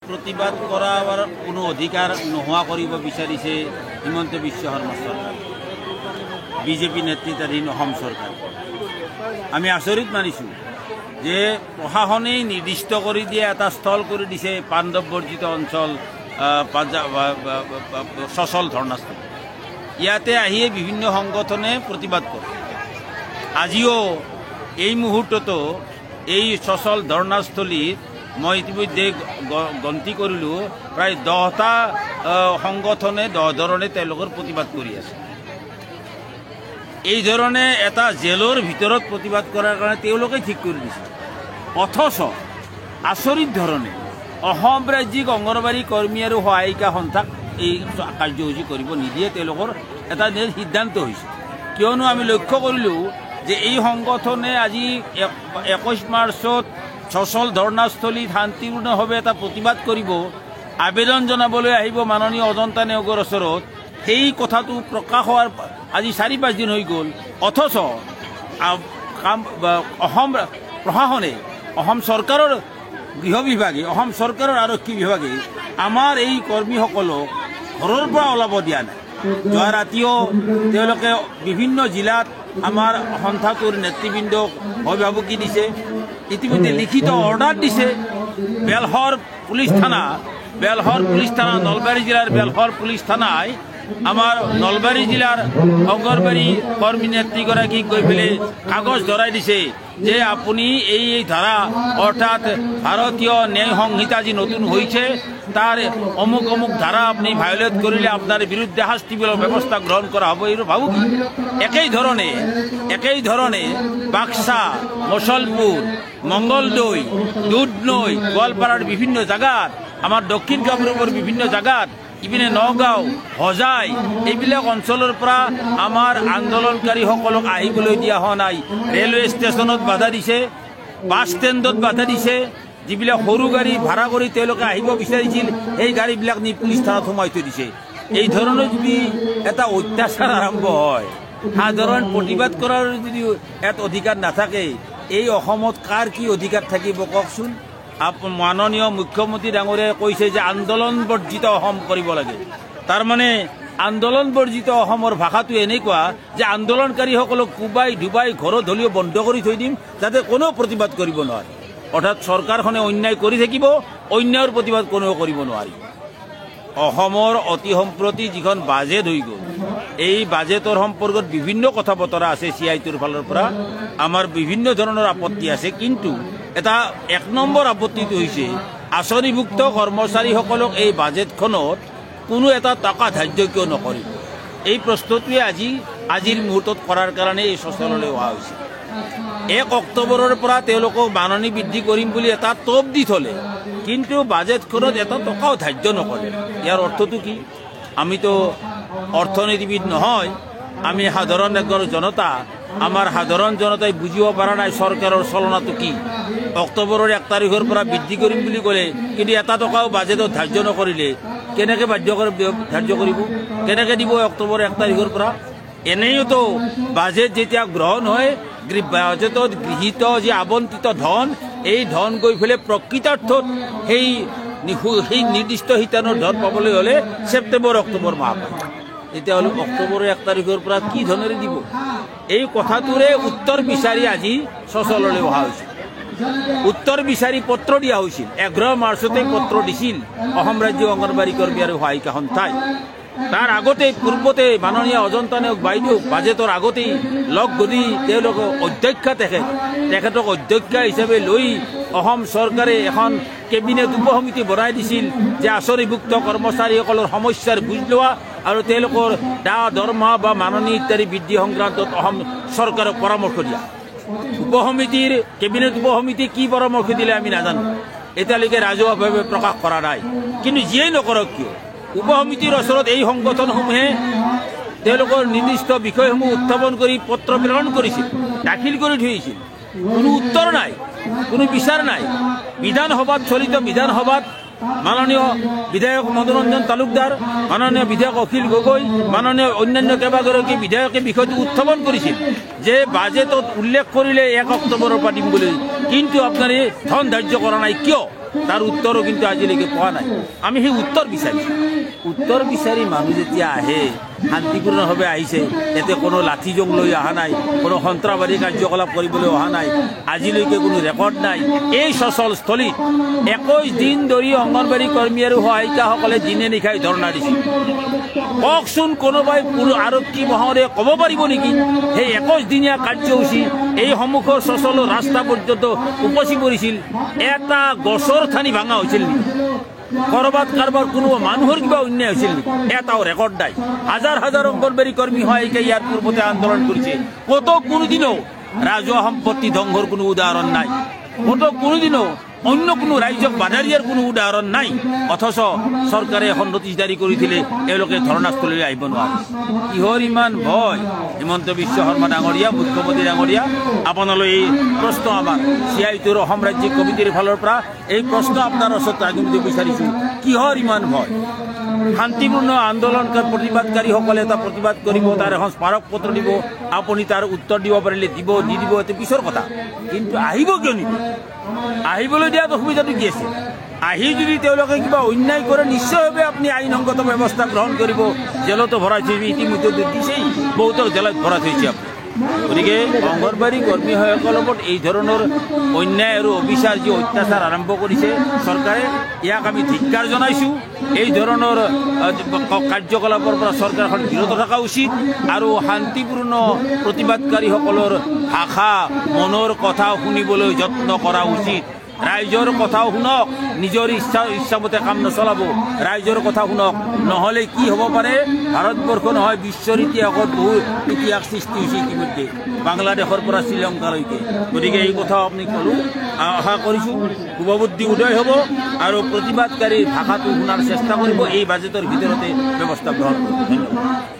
प्रतिबाद करार कोनो अधिकार नोहोआ करिब विचारिছে हिमंत विश्व शर्मा सरकार बीजेपी नेतृत्वाधीन অসম सरकार। आमी आचरित मानिছো যে प्रशासने निर्दिष्ट कर दिए এটা স্থল कर दिছে पांडव बर्जित अंचल सचल धर्नास्थल। ইয়াতে আহিয়ে বিভিন্ন সংগঠনে प्रतिबाद करे। আজিও এই মুহূর্ততো এই সচল ধর্নাস্থলীত मैं इतिमध्ये गन्ती करिलो प्राय 10টা संगठने 10 धरणे प्रतिबाद करि आछे। এই ধরনে এটা জেলৰ ভিতৰত प्रतिबाद কৰাৰ কাৰণে তেওঁলোকে ঠিক কৰি দিছে। অথচ আচৰিত ধৰণে অসম ৰাজ্যিক অংগনবাড়ী কৰ্মী আৰু সহায়িকা সন্থাক এই কাৰ্যসূচী কৰিব নিদিয়ে তেওঁলোকৰ এটা সিদ্ধান্ত হৈছে। কিয়নো আমি লক্ষ্য কৰিলো যে এই সংগঠনে আজি 21 মাৰ্চত সচল ধৰ্নাস্থলী শান্তিপূৰ্ণভাৱে এটা প্ৰতিবাদ কৰিব আবেদন জনাবলৈ আহিব মাননীয় অজন্তা নেওগৰ ওচৰত। সেই কথাটো প্ৰকাশ হোৱাৰ আজি 4-5 দিন হৈ গ'ল। অথচ অসম প্ৰশাসনে অসম চৰকাৰৰ গৃহ বিভাগে অসম চৰকাৰৰ আৰক্ষী বিভাগে আমাৰ এই কৰ্মীসকলক ঘৰৰ পৰা ওলাব দিয়া নাই। যোৱা ৰাতিও তেওঁলোকে বিভিন্ন জিলাত আমাৰ সন্থাটোৰ নেতৃবৃন্দক অভিভাৱকী দিছে। ইতিমধ্যে লিখিত অৰ্ডাৰ দিছে। বেলহৰ পুলিশ থানা নলবাৰী জিলাৰ বেলহৰ পুলিশ থানায় আমাৰ নলবাৰী জিলাৰ অংগনবাড়ী কৰ্মী নেত্ৰীগৰাকীক গৈ পেলাই কাগজ ধৰাই দিছে যে আপনি এই ধারা অর্থাৎ ভারতীয় ন্যায় সংহিতা যি নতুন হয়েছে তার অমুক অমুক ধারা আপনি ভায়োলেট করলে আপনার বিরুদ্ধে শাস্তিমূলক ব্যবস্থা গ্রহণ করা হবে এই ভাবুকি। একই ধরনে বাক্সা, মুছলপুর, মঙ্গলদৈ, দুধনৈ, গোৱালপাৰাৰ বিভিন্ন জায়গাত আমাৰ দক্ষিণ কামৰূপৰ বিভিন্ন জায়গাত ইপিনে নগাঁও, হজাই এইবিলাক অঞ্চলৰ পৰা আমাৰ আন্দোলনকাৰীসকলক আহিবলৈ দিয়া হোৱা নাই। ৰেলৱে ষ্টেচনত বাধা দিছে, বাছ ষ্টেণ্ডত বাধা দিছে। যিবিলাক সৰু গাড়ী ভাড়া কৰি তেওঁলোকে আহিব বিচাৰিছিল সেই গাড়ীবিলাক নি পুলিচ থানাত সোমাই থৈ দিছে। এই ধৰণৰ যদি এটা অত্যাচাৰ আৰম্ভ হয়, সাধাৰণ প্ৰতিবাদ কৰাৰ যদি ইয়াত অধিকাৰ নাথাকে, এই অসমত কাৰ কি অধিকাৰ থাকিব কওকচোন? মাননীয় মুখ্যমন্ত্ৰী ডাঙৰীয়াই কৈছে যে আন্দোলন বৰ্জিত অসম কৰিব লাগে। তাৰ মানে আন্দোলন বৰ্জিত অসমৰ ভাষাটো এনেকুৱা যে আন্দোলনকাৰীসকলক কুবাই ডুবাই ঘৰত হলেও বন্ধ কৰি থৈ দিম যাতে কোনো প্ৰতিবাদ কৰিব নোৱাৰে। অৰ্থাৎ চৰকাৰখনে অন্যায় কৰি থাকিব, অন্যায়ৰ প্ৰতিবাদ কোনেও কৰিব নোৱাৰি। অসমৰ অতি সম্প্ৰতি যিখন বাজেট হৈ গ'ল, এই বাজেটৰ সম্পৰ্কত বিভিন্ন কথা বতৰা আছে। CITৰ ফালৰ পৰা আমাৰ বিভিন্ন ধৰণৰ আপত্তি আছে, কিন্তু এটা 1 নম্বৰ আপত্তিটো হৈছে আঁচনিভুক্ত কৰ্মচাৰীসকলক এই বাজেটখনত কোনো এটা টকা ধাৰ্য কিয় নকৰিব। এই প্ৰশ্নটোৱে আজিৰ মুহূৰ্তত কৰাৰ কাৰণে এই সচললৈ অহা হৈছে। 1 অক্টোবৰৰ পৰা তেওঁলোকক মাননি বৃদ্ধি কৰিম বুলি এটা টোপ দি থলে, কিন্তু বাজেটখনত এটা টকাও ধাৰ্য নকৰে। ইয়াৰ অৰ্থটো কি? আমিতো অৰ্থনীতিবিদ নহয়, আমি সাধাৰণ এজন জনতা। আমাৰ সাধাৰণ জনতাই বুঝিব পাৰা নাই সৰকাৰেৰ চলনাটো কি। অক্টোবৰেৰ 1 তাৰিখেৰ পৰা বৃদ্ধি কৰিম বুলি কলে, কিন্তু এটা টকাও বাজেটত ধাৰ্য নকৰিলে কেনেকে ধাৰ্য কৰিব? কেনেকে দিব অক্টোবৰ 1 তাৰিখেৰ পৰা? এনেইতো বাজেট যেতিয়া গ্রহণ হয়, বাজেটত গৃহীত যে আবণ্টিত ধন, এই ধন গৈ ফেলে প্ৰকৃতাৰ্থত সেই নিৰ্দিষ্ট শিতানৰ ধন পাবলৈ হলে সেপ্টেম্বৰ অক্টোবৰ মাহ পায়। তেতিয়াহ'লে অক্টোবৰৰ 1 তাৰিখৰ পৰা কি ধনেৰে দিব? এই কথাটোৰে উত্তৰ বিচাৰি আজি সচললৈ অহা হৈছে। উত্তৰ বিচাৰি পত্ৰ দিয়া হৈছিল। 11 মাৰ্চতে পত্ৰ দিছিল অসম ৰাজ্য অংগনবাড়ী কৰ্মী আৰু সহায়িকা সন্থাই। তাৰ আগতে পূৰ্বতে মাননীয় অজন্তা নেওগ বাইদেউ বাজেটৰ আগতেই লগ গদি তেওঁলোকৰ অধ্যক্ষা তেখেতক অধ্যক্ষা হিচাপে লৈ অসম চৰকাৰে এখন কেবিনেট উপসমিতি বনাই দিছিল যে আঁচনিভুক্ত কৰ্মচাৰীসকলৰ সমস্যাৰ বুজ লোৱা আৰু তেওঁলোকৰ দৰমহা বা মাননি ইত্যাদি বৃদ্ধি সংক্ৰান্তত অসম চৰকাৰক পৰামৰ্শ দিয়া। উপসমিতিৰ কেবিনেট উপসমিতি কি পৰামৰ্শ দিলে আমি নাজানো, এতিয়ালৈকে ৰাজহুৱাভাৱে প্ৰকাশ কৰা নাই। কিন্তু যিয়েই নকৰক কিয়, উপসমিতিৰ ওচৰত এই সংগঠনসমূহে তেওঁলোকৰ নিৰ্দিষ্ট বিষয়সমূহ উত্থাপন কৰি পত্ৰ প্ৰেৰণ কৰিছিল, দাখিল কৰি থৈছিল। কোনো উত্তৰ নাই, কোনো বিচাৰ নাই। বিধানসভাত চলিত বিধানসভাত মাননীয় বিধায়ক মনোৰঞ্জন তালুকদাৰ, মাননীয় বিধায়ক অখিল গগৈ, মাননীয় অন্যান্য কেইবাগৰাকী বিধায়কে বিষয়টো উত্থাপন কৰিছিল যে বাজেটত উল্লেখ কৰিলে 1 অক্টোবৰৰ পৰা দিম বুলি, কিন্তু আপোনাৰ ধন ধাৰ্য কৰা নাই কিয়? তাৰ উত্তৰো কিন্তু আজিলৈকে পোৱা নাই। আমি সেই উত্তৰ বিচাৰি মানুহ যেতিয়া আহে, শান্তিপূৰ্ণভাৱে আহিছে, ইয়াতে কোনো লাঠি জং লৈ অহা নাই, কোনো সন্ত্ৰাসবাদী কাৰ্যকলাপ কৰিবলৈ অহা নাই, আজিলৈকে কোনো ৰেকৰ্ড নাই। এই সচলস্থলীত 21 দিন ধৰি অংগনবাড়ী কৰ্মী আৰু সহায়িকাসকলে দিনে নিশাই ধৰ্ণা দিছিল। কওকচোন কোনোবাই আৰক্ষী মহোদয়ে ক'ব পাৰিব নেকি সেই 21 দিনীয়া কাৰ্যসূচী এই সন্মুখৰ চচলৰ ৰাস্তা পৰ্যন্ত উপচি পৰিছিল, এটা গছৰ ঠানি ভাঙা হৈছিল নেকি? কৰবাত কাৰোবাৰ কোনো মানুহৰ কিবা অন্যায় হৈছিল নেকি? এটাও ৰেকৰ্ড নাই। হাজাৰ হাজাৰ অংগনবাড়ী কৰ্মী সহায়িকাই ইয়াৰ পূৰ্বতে আন্দোলন কৰিছে, ক'তো কোনোদিনও ৰাজহুৱা সম্পত্তি ধ্বংসৰ কোনো উদাহৰণ নাই, ক'তো কোনোদিনও অন্য কোনো ৰাইজক বাধা দিয়াৰ কোনো উদাহৰণ নাই। অথচ চৰকাৰে এখন নটিচ জাৰি কৰি দিলে এওঁলোকে ধৰ্ণাস্থলীলৈ আহিব নোৱাৰে। কিহৰ ইমান ভয়? হিমন্ত বিশ্ব শৰ্মা ডাঙৰীয়া, মুখ্যমন্ত্ৰী ডাঙৰীয়া, আপোনালৈ এই প্ৰশ্ন আমাৰ CITUৰ অসম ৰাজ্যিক কমিটিৰ ফালৰ পৰা এই প্ৰশ্ন আপোনাৰ ওচৰত ৰাখিব বিচাৰিছোঁ, কিহৰ ইমান ভয়? শান্তিপূৰ্ণ আন্দোলন প্ৰতিবাদকাৰীসকলে এটা প্ৰতিবাদ কৰিব, তাৰ এখন স্মাৰক পত্ৰ দিব, আপুনি তাৰ উত্তৰ দিব পাৰিলে দিব, নিদিব এইটো পিছৰ কথা, কিন্তু আহিব কিয় নিদিব? আহিবলৈ দিয়াত অসুবিধাটো কি আছে? আহি যদি তেওঁলোকে কিবা অন্যায় কৰে নিশ্চয়ভাৱে আপুনি আইনসংগত ব্যৱস্থা গ্ৰহণ কৰিব। জেলতো ভৰাই থৈ ইতিমধ্যে দিছেই, বহুতক জেলত ভৰাই থৈছে আপুনি। গতিকে অংগনবাড়ী কৰ্মীসকলৰ ওপৰত এই ধৰণৰ অন্যায় আৰু অবিচাৰ যি অত্যাচাৰ আৰম্ভ কৰিছে চৰকাৰে, ইয়াক আমি ধিক্কাৰ জনাইছোঁ। এই ধৰণৰ কাৰ্যকলাপৰ পৰা চৰকাৰখন বিৰত থকা উচিত আৰু শান্তিপূৰ্ণ প্ৰতিবাদকাৰীসকলৰ ভাষা, মনৰ কথা শুনিবলৈ যত্ন কৰা উচিত। ৰাইজৰ কথাও শুনক, নিজৰ ইচ্ছামতে কাম নচলাব, ৰাইজৰ কথা শুনক, নহ'লে কি হ'ব পাৰে? ভাৰতবৰ্ষ নহয় বিশ্বৰ ইতিহাসত বহুত ইতিহাস সৃষ্টি হৈছে ইতিমধ্যে, বাংলাদেশৰ পৰা শ্ৰীলংকালৈকে। গতিকে এই কথাও আপুনি ক'লোঁ, আশা কৰিছোঁ শুভবুদ্ধি উদয় হ'ব আৰু প্ৰতিবাদকাৰীৰ ভাষাটো শুনাৰ চেষ্টা কৰিব। এই বাজেটৰ ভিতৰতে ব্যৱস্থা গ্ৰহণ কৰিব। ধন্যবাদ।